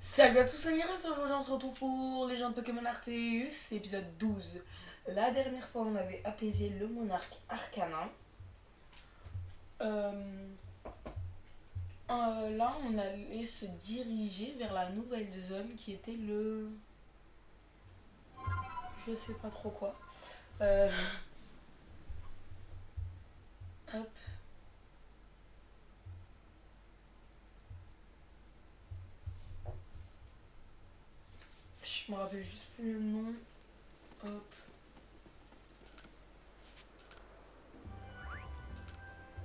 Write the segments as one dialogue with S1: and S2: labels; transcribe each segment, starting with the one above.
S1: Salut à tous, c'est Mireille, aujourd'hui on se retrouve pour les gens de Pokémon Arceus, épisode 12. La dernière fois on avait apaisé le monarque Arcanin. Euh, Là on allait se diriger vers la nouvelle zone qui était le... Je sais pas trop quoi. Euh, Hop, je me rappelle juste plus le nom. Hop.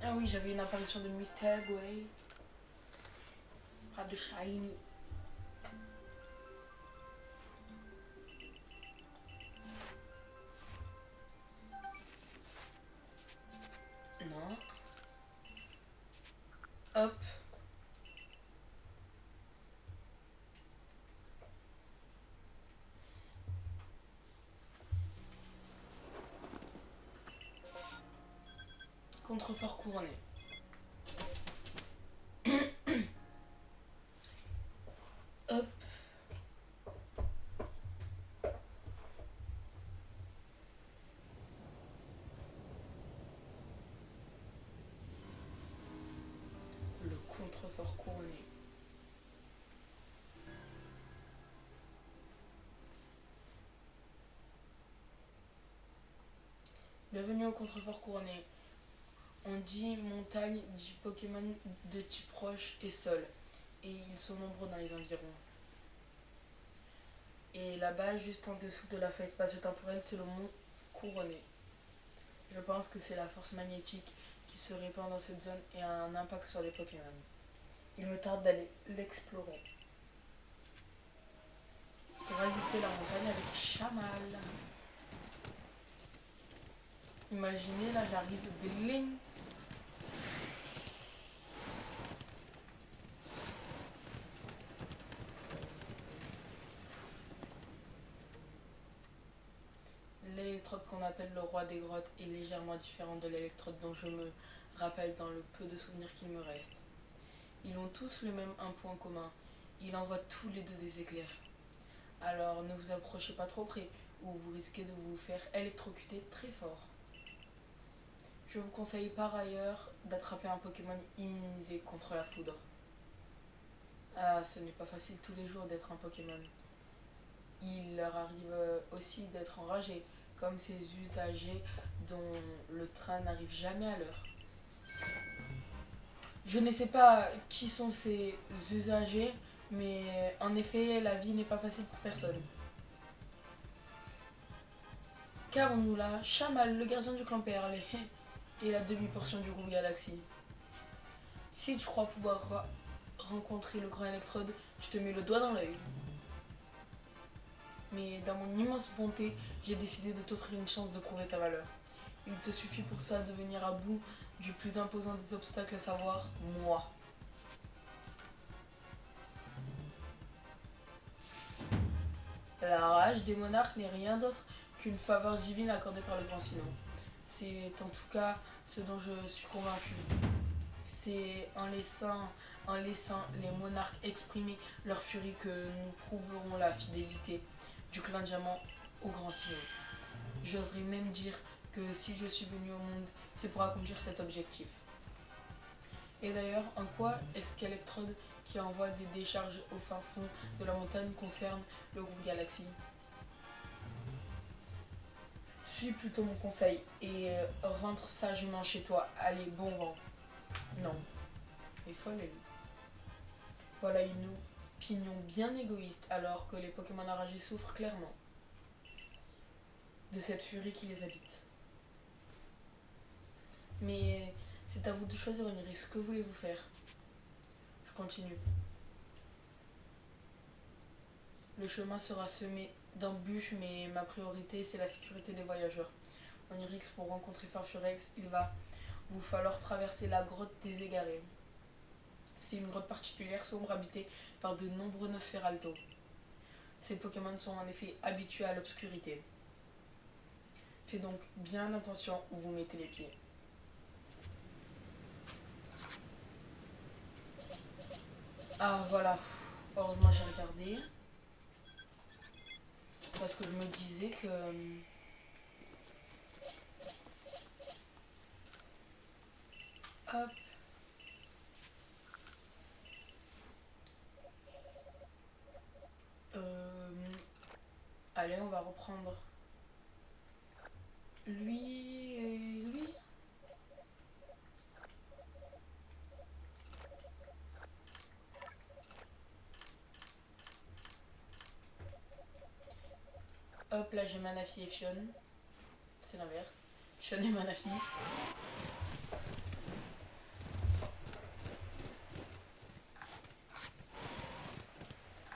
S1: Ah oui, j'avais une apparition de Mystère, ouais. Pas de Shiny. Non. Hop. Contrefort couronné. Hop. Le contrefort couronné. Bienvenue au contrefort couronné. On dit montagne, dit Pokémon de type roche et sol. Et ils sont nombreux dans les environs. Et là-bas, juste en dessous de la faille spatio-temporelle, c'est le mont couronné. Je pense que c'est la force magnétique qui se répand dans cette zone et a un impact sur les Pokémon. Il me tarde d'aller l'explorer. Gravissez la montagne avec Chamal. Imaginez, là j'arrive de lignes. L'électrode qu'on appelle le roi des grottes est légèrement différente de l'électrode dont je me rappelle dans le peu de souvenirs qu'il me reste. Ils ont tous le même un point commun. Ils envoient tous les deux des éclairs. Alors ne vous approchez pas trop près ou vous risquez de vous faire électrocuter très fort. Je vous conseille par ailleurs d'attraper un Pokémon immunisé contre la foudre. Ah, ce n'est pas facile tous les jours d'être un Pokémon. Il leur arrive aussi d'être enragés, comme ces usagers dont le train n'arrive jamais à l'heure. Je ne sais pas qui sont ces usagers, mais en effet, la vie n'est pas facile pour personne. Qu'avons-nous là? Chamal, le gardien du clan Perle, et la demi-portion du groupe Galaxy. Si tu crois pouvoir rencontrer le grand électrode, tu te mets le doigt dans l'œil. Mais dans mon immense bonté, j'ai décidé de t'offrir une chance de prouver ta valeur. Il te suffit pour ça de venir à bout du plus imposant des obstacles, à savoir moi. La rage des monarques n'est rien d'autre qu'une faveur divine accordée par le grand Sinon. C'est en tout cas ce dont je suis convaincu. C'est en laissant les monarques exprimer leur furie que nous prouverons la fidélité du clan Diamant au grand Sinon. J'oserais même dire que si je suis venu au monde, c'est pour accomplir cet objectif. Et d'ailleurs, en quoi est-ce qu'Electrode, qui envoie des décharges au fin fond de la montagne, concerne le groupe Galaxy? Suis plutôt mon conseil et rentre sagement chez toi. Allez, bon vent. Non, il faut aller. Voilà une opinion bien égoïste, alors que les Pokémon enragés souffrent clairement de cette furie qui les habite. Mais c'est à vous de choisir une risque. Que voulez-vous faire? Je continue. Le chemin sera semé d'embûches, mais ma priorité, c'est la sécurité des voyageurs. Onirix, pour rencontrer Farfurex, il va vous falloir traverser la grotte des Égarés. C'est une grotte particulière, sombre, habitée par de nombreux Nosferalto. Ces Pokémon sont en effet habitués à l'obscurité. Faites donc bien attention où vous mettez les pieds. Ah voilà. Heureusement, j'ai regardé. Parce que je me disais que... Hop. Allez, on va reprendre lui et lui. Hop, là j'ai Manafi et Fion. C'est l'inverse. Fion et Manafi.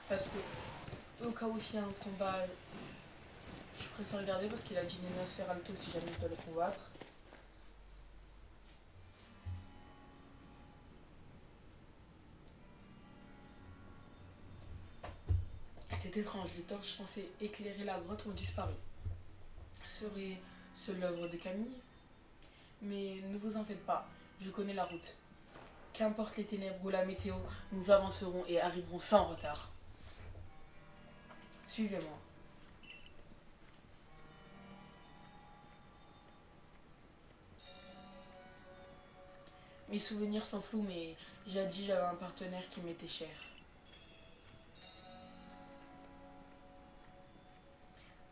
S1: Parce que, au cas où s'il y a un combat, je préfère garder parce qu'il a dit Nénosphère Alto si jamais je dois le combattre. C'est étrange, les torches censées éclairer la grotte ont disparu. Serait-ce l'œuvre de Camille? Mais ne vous en faites pas, je connais la route. Qu'importe les ténèbres ou la météo, nous avancerons et arriverons sans retard. Suivez-moi. Mes souvenirs sont flous, mais jadis j'avais un partenaire qui m'était cher.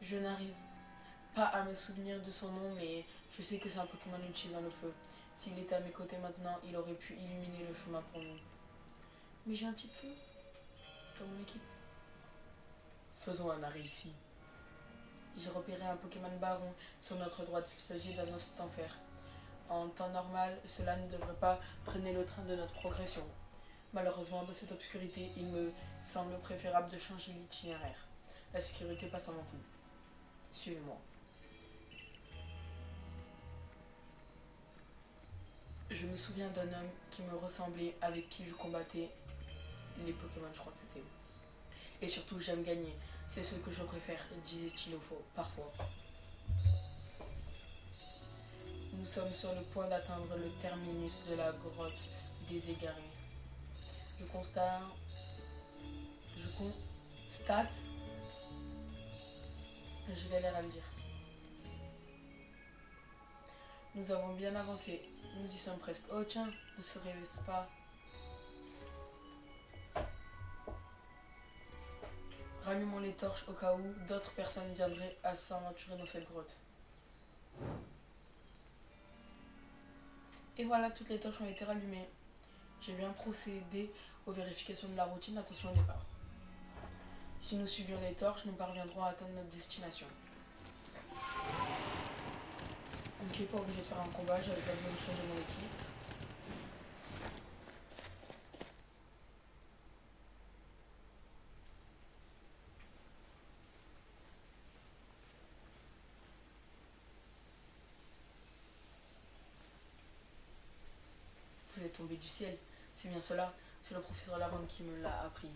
S1: Je n'arrive pas à me souvenir de son nom, mais je sais que c'est un Pokémon utilisant le feu. S'il était à mes côtés maintenant, il aurait pu illuminer le chemin pour nous. Mais j'ai un type feu dans mon équipe. Faisons un arrêt ici. J'ai repéré un Pokémon baron sur notre droite. Il s'agit d'un enfer. En temps normal, cela ne devrait pas freiner le train de notre progression. Malheureusement, dans cette obscurité, il me semble préférable de changer l'itinéraire. La sécurité passe avant tout. Suivez-moi. Je me souviens d'un homme qui me ressemblait, avec qui je combattais les Pokémon, je crois que c'était. Et surtout, j'aime gagner. C'est ce que je préfère, disait-il parfois. Nous sommes sur le point d'atteindre le terminus de la grotte des égarés. Je constate. Je galère à le dire. Nous avons bien avancé. Nous y sommes presque. Oh tiens, ne serait-ce pas... Rallumons les torches au cas où d'autres personnes viendraient à s'aventurer dans cette grotte. Et voilà, toutes les torches ont été rallumées. J'ai bien procédé aux vérifications de la routine. Attention au départ. Si nous suivions les torches, nous parviendrons à atteindre notre destination. Ok, pas obligé de faire un combat, j'avais pas besoin de changer mon équipe. Vous êtes tombé du ciel. C'est bien cela. C'est le professeur Lavande qui me l'a appris.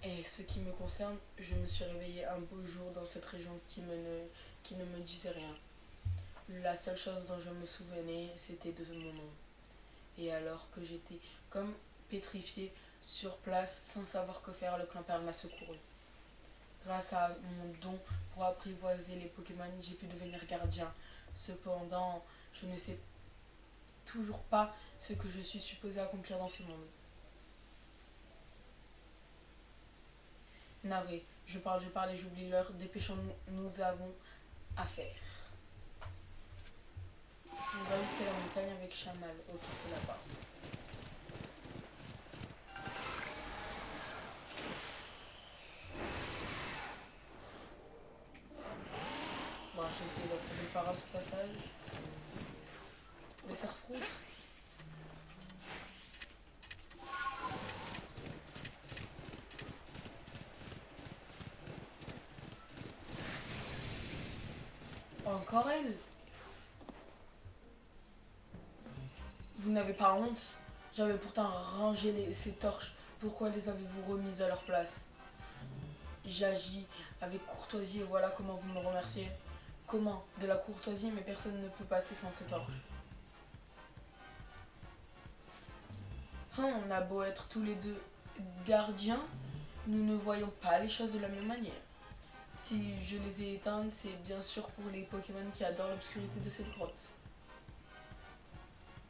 S1: Et ce qui me concerne, je me suis réveillée un beau jour dans cette région qui ne me disait rien. La seule chose dont je me souvenais, c'était de mon nom. Et alors que j'étais comme pétrifiée sur place, sans savoir que faire, le Clampert m'a secouru. Grâce à mon don pour apprivoiser les Pokémon, j'ai pu devenir gardien. Cependant, je ne sais toujours pas ce que je suis supposée accomplir dans ce monde. Navré, je parle et j'oublie l'heure. Dépêchons-nous, nous avons à faire. On va laisser la montagne avec Chamal. Ok, c'est là-bas. Bon, j'ai essayé d'être des paras au passage. Le cerf-rousse. Encore elle. Vous n'avez pas honte? J'avais pourtant rangé ces torches. Pourquoi les avez-vous remises à leur place? J'agis avec courtoisie et voilà comment vous me remerciez. Comment? De la courtoisie, mais personne ne peut passer sans ces torches. On a beau être tous les deux gardiens, nous ne voyons pas les choses de la même manière. Si je les ai éteintes, c'est bien sûr pour les Pokémon qui adorent l'obscurité de cette grotte.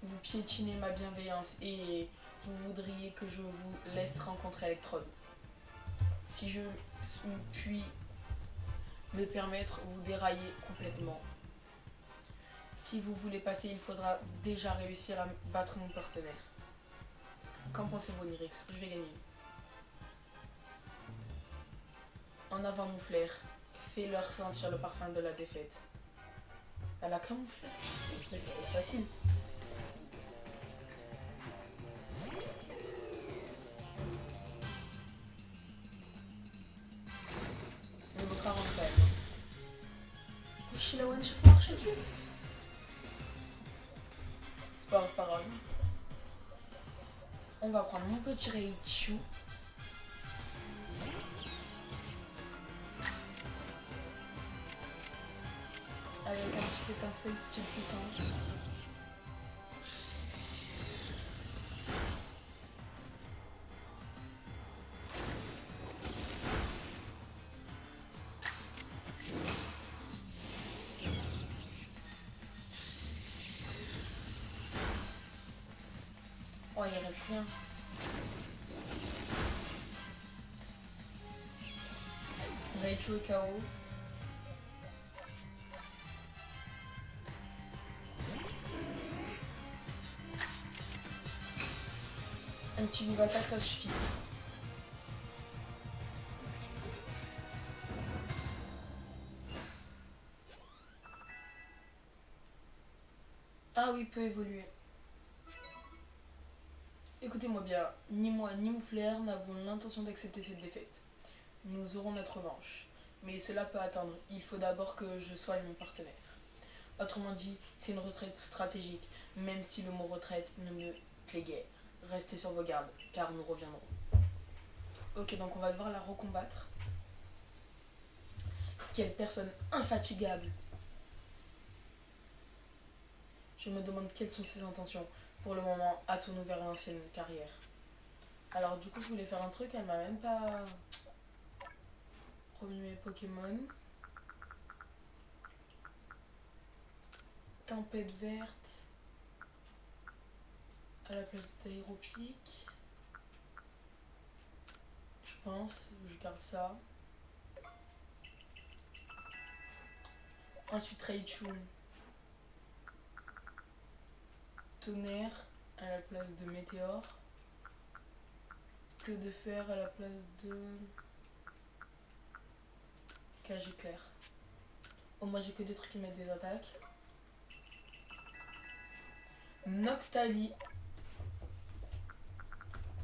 S1: Vous piétinez ma bienveillance et vous voudriez que je vous laisse rencontrer Electrode. Si je puis me permettre, vous déraillez complètement. Si vous voulez passer, il faudra déjà réussir à battre mon partenaire. Qu'en pensez-vous, Nirix? Je vais gagner. En avant, mon flair. Fais-leur sentir le parfum de la défaite. Elle a qu'un mon flair. C'est facile. On votre avant quand même. Wesh, la one shot marche dessus. C'est pas grave. On va prendre mon petit Raichu. Avec un petit étincelle style puissance. Oh, il reste rien. Raichu est KO. Un petit niveau attaque, ça suffit. Ah oui, peut évoluer. Écoutez-moi bien, ni moi ni Mouflair n'avons l'intention d'accepter cette défaite. Nous aurons notre revanche. Mais cela peut attendre. Il faut d'abord que je soigne mon partenaire. Autrement dit, c'est une retraite stratégique, même si le mot retraite ne me plaît guère. Restez sur vos gardes, car nous reviendrons. Ok, donc on va devoir la recombattre. Quelle personne infatigable! Je me demande quelles sont ses intentions. Pour le moment, hâtons-nous vers l'ancienne carrière. Alors du coup, je voulais faire un truc, elle m'a même pas remis mes Pokémon. Tempête verte à la place d'Aéropic. Je pense, je garde ça. Ensuite Raichu. Tonnerre à la place de Météore. Que de fer à la place de Cage éclair. Oh, moi j'ai que des trucs qui mettent des attaques. Noctali.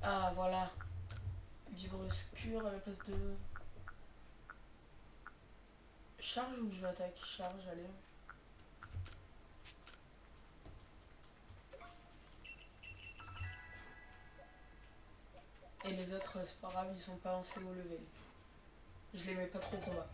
S1: Ah voilà. Vibroscure à la place de charge ou je attaque? Charge, allez. Et les autres, c'est pas grave, ils sont pas en CO level. Je les mets pas trop au combat.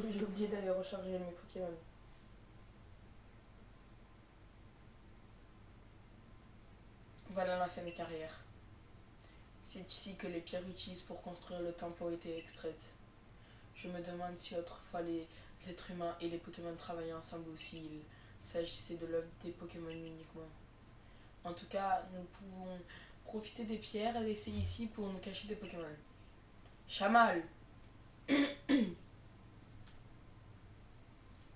S1: J'ai oublié d'aller recharger mes Pokémon. Voilà l'ancienne carrière. C'est ici que les pierres utilisées pour construire le temple ont été extraites. Je me demande si autrefois les êtres humains et les Pokémon travaillaient ensemble ou s'il s'agissait de l'œuvre des Pokémon uniquement. En tout cas, nous pouvons profiter des pierres laissées ici pour nous cacher des Pokémon. Chamal!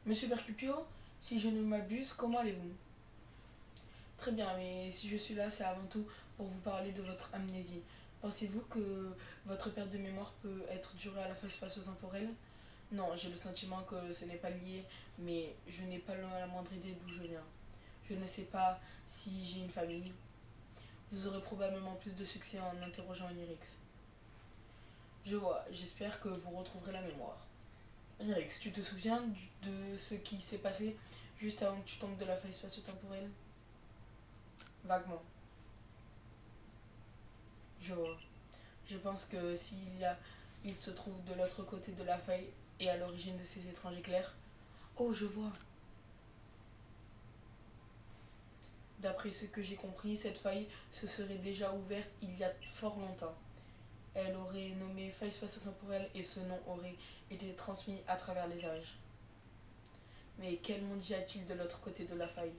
S1: Monsieur Percupio, si je ne m'abuse, comment allez-vous? Très bien, mais si je suis là, c'est avant tout pour vous parler de votre amnésie. Pensez-vous que votre perte de mémoire peut être durée à la phase spatio-temporelle? Non, j'ai le sentiment que ce n'est pas lié, mais je n'ai pas la moindre idée d'où je viens. Je ne sais pas si j'ai une famille. Vous aurez probablement plus de succès en interrogeant Onirix. Je vois, j'espère que vous retrouverez la mémoire. Onirix, tu te souviens de ce qui s'est passé juste avant que tu tombes de la faille spatio-temporelle. Vaguement. Je vois. Je pense que il se trouve de l'autre côté de la faille et à l'origine de ces étranges éclairs. Oh, je vois. D'après ce que j'ai compris, cette faille se serait déjà ouverte il y a fort longtemps. Elle aurait nommé faille spatio-temporelle et ce nom aurait été transmis à travers les âges. Mais quel monde y a-t-il de l'autre côté de la faille?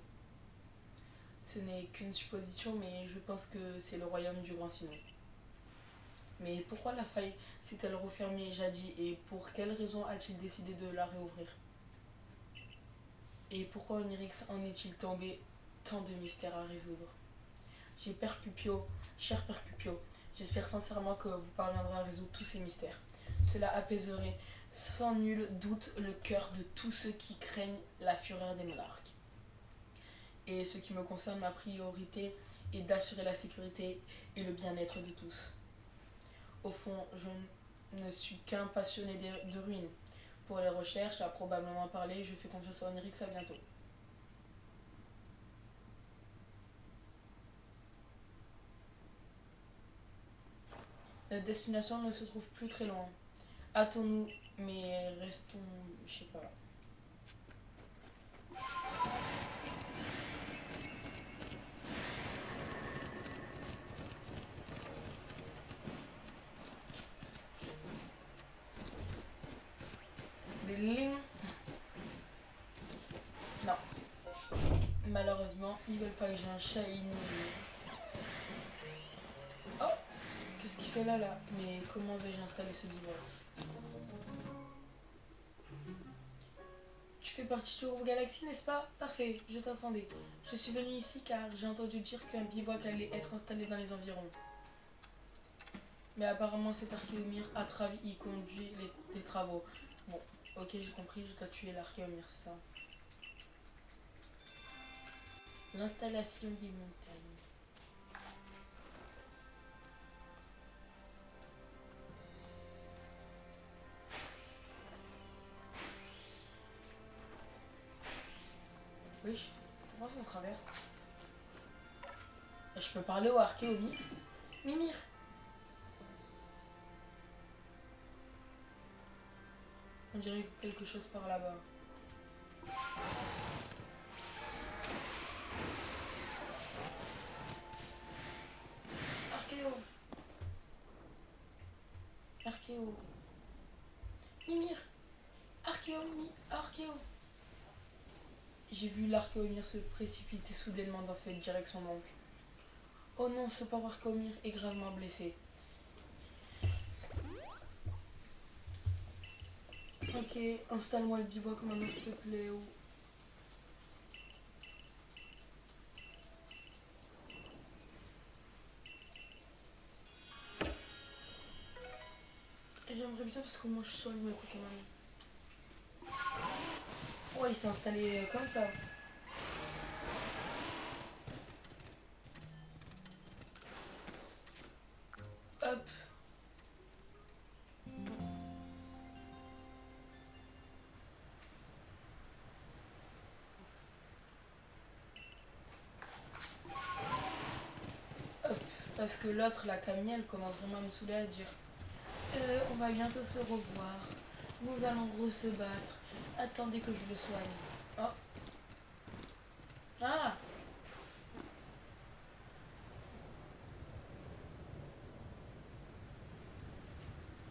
S1: Ce n'est qu'une supposition, mais je pense que c'est le royaume du Grand Sinon. Mais pourquoi la faille s'est-elle refermée jadis et pour quelle raison a-t-il décidé de la réouvrir? Et pourquoi Onirix en est-il tombé tant de mystères à résoudre? Père Pupio, cher Père Pupio, j'espère sincèrement que vous parviendrez à résoudre tous ces mystères. Cela apaiserait sans nul doute le cœur de tous ceux qui craignent la fureur des monarques. Et ce qui me concerne, ma priorité est d'assurer la sécurité et le bien-être de tous. Au fond, je ne suis qu'un passionné de ruines. Pour les recherches, à probablement parler, je fais confiance à Onirix, à bientôt. Notre destination ne se trouve plus très loin. Hâtons-nous, mais restons, je sais pas. Des lignes. Non. Malheureusement, ils veulent pas que j'ai un chat et une... Oh, qu'est-ce qu'il fait là Mais comment vais-je installer ce bivouac? Tu fais partie du groupe Galaxy, n'est-ce pas? Parfait, je t'attendais. Je suis venue ici car j'ai entendu dire qu'un bivouac allait être installé dans les environs. Mais apparemment cet Archéomir a y conduit des travaux. Bon, ok, j'ai compris, je dois tuer l'Archéomir, c'est ça. L'installation des montagnes. Oui, comment ça traverse? Je peux parler au Archéomir? Mimir. On dirait que quelque chose par là-bas. Archéo. Archéo. Mimir. Archéo. J'ai vu l'Archéomir se précipiter soudainement dans cette direction donc. Oh non, ce pauvre Archéomir est gravement blessé. Ok, installe-moi le bivouac maintenant s'il te plaît. J'aimerais bien parce que moi je soigne mes Pokémon. Ouais, il s'est installé comme ça. Hop. Hop. Parce que l'autre, la Camille, elle commence vraiment à me saouler à dire on va bientôt se revoir. Nous allons se battre. Attendez que je le soigne. Oh. Ah.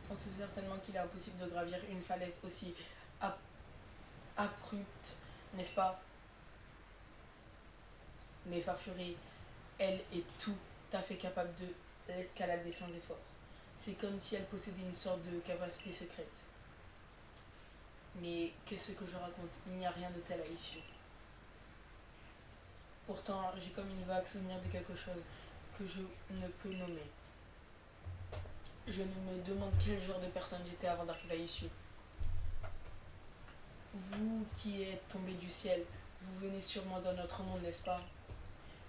S1: Je pense certainement qu'il est impossible de gravir une falaise aussi abrupte, n'est-ce pas? Mais Farfurie, elle est tout à fait capable de l'escalader sans effort. C'est comme si elle possédait une sorte de capacité secrète. Mais qu'est-ce que je raconte? Il n'y a rien de tel à l'issue. Pourtant, j'ai comme une vague souvenir de quelque chose que je ne peux nommer. Je me demande quel genre de personne j'étais avant d'arriver à l'issue. Vous qui êtes tombé du ciel, vous venez sûrement d'un autre monde, n'est-ce pas?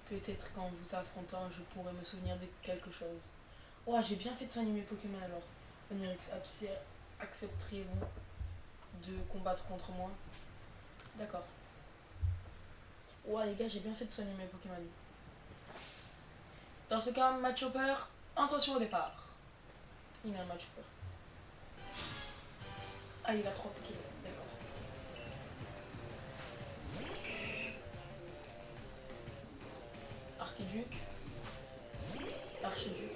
S1: Peut-être qu'en vous affrontant, je pourrais me souvenir de quelque chose. Oh, j'ai bien fait de soigner mes Pokémon alors. Onirix, accepteriez-vous de combattre contre moi? D'accord. Ouais les gars, j'ai bien fait de soigner mes Pokémon. Dans ce cas, match Chopper, attention au départ. Il a un match Chopper. Ah, il a 3 Pokémon, d'accord. Archiduc. Archiduc.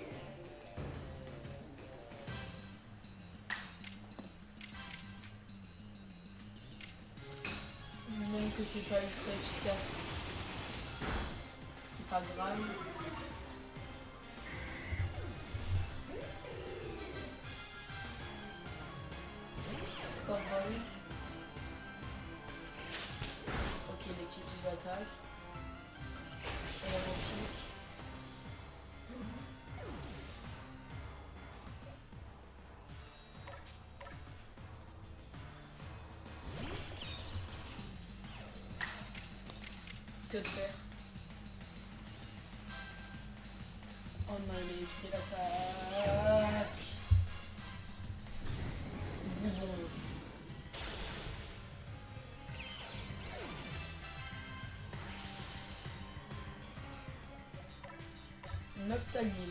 S1: Même que c'est pas ultra efficace, c'est pas grave. Scorpion. Ok, les Kitty attaque. Aérotique. Que de faire? Oh non, il a évité l'attaque. Bon. Noctali.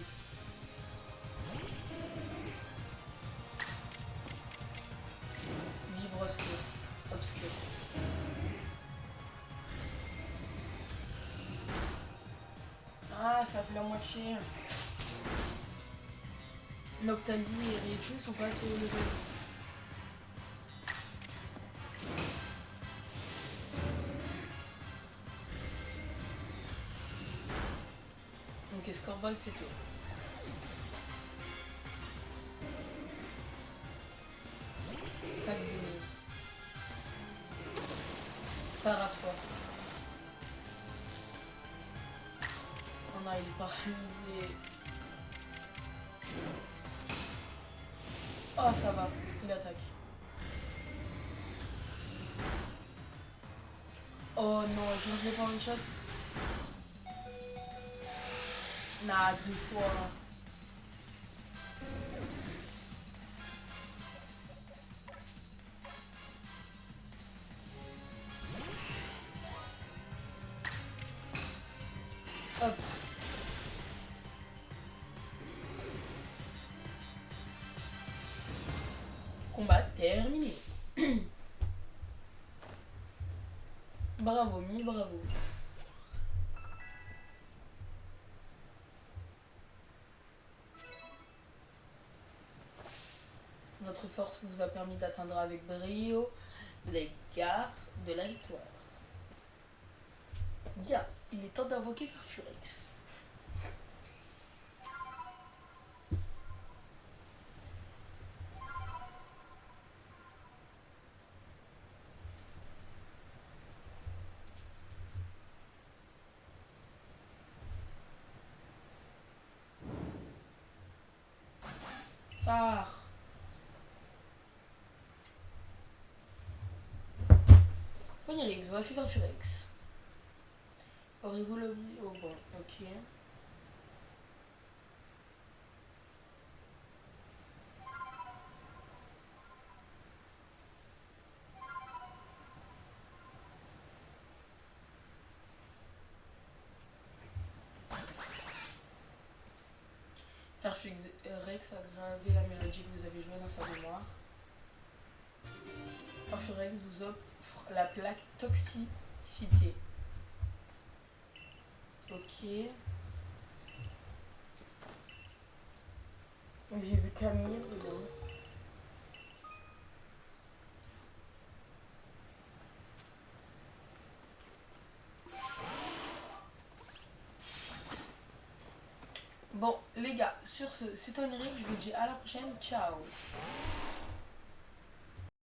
S1: Vibrosque. Obscur. Ah, ça fait la moitié. Noctali et Raichu sont pas assez élevés. Donc Scorvold c'est fait. Sac de Parasport. Oh non, il est paralysé. Oh, ça va, il attaque. Oh non, je l'ai pas one shot. Nah, 2 fois. Hop. Combat terminé. Bravo, 1000 bravo. Votre force vous a permis d'atteindre avec brio les gares de la victoire. Bien, il est temps d'invoquer Farfurex. Phare. Ponyrix, voici Farfurex. Aurez-vous l'oubli? Oh bon, ok. Farfurex a gravé la mélodie que vous avez jouée dans sa mémoire. Farfurex vous offre la plaque Toxicité. Ok. J'ai vu Camille dedans. Bon, les gars, sur ce, c'est Oniric, je vous dis à la prochaine, ciao.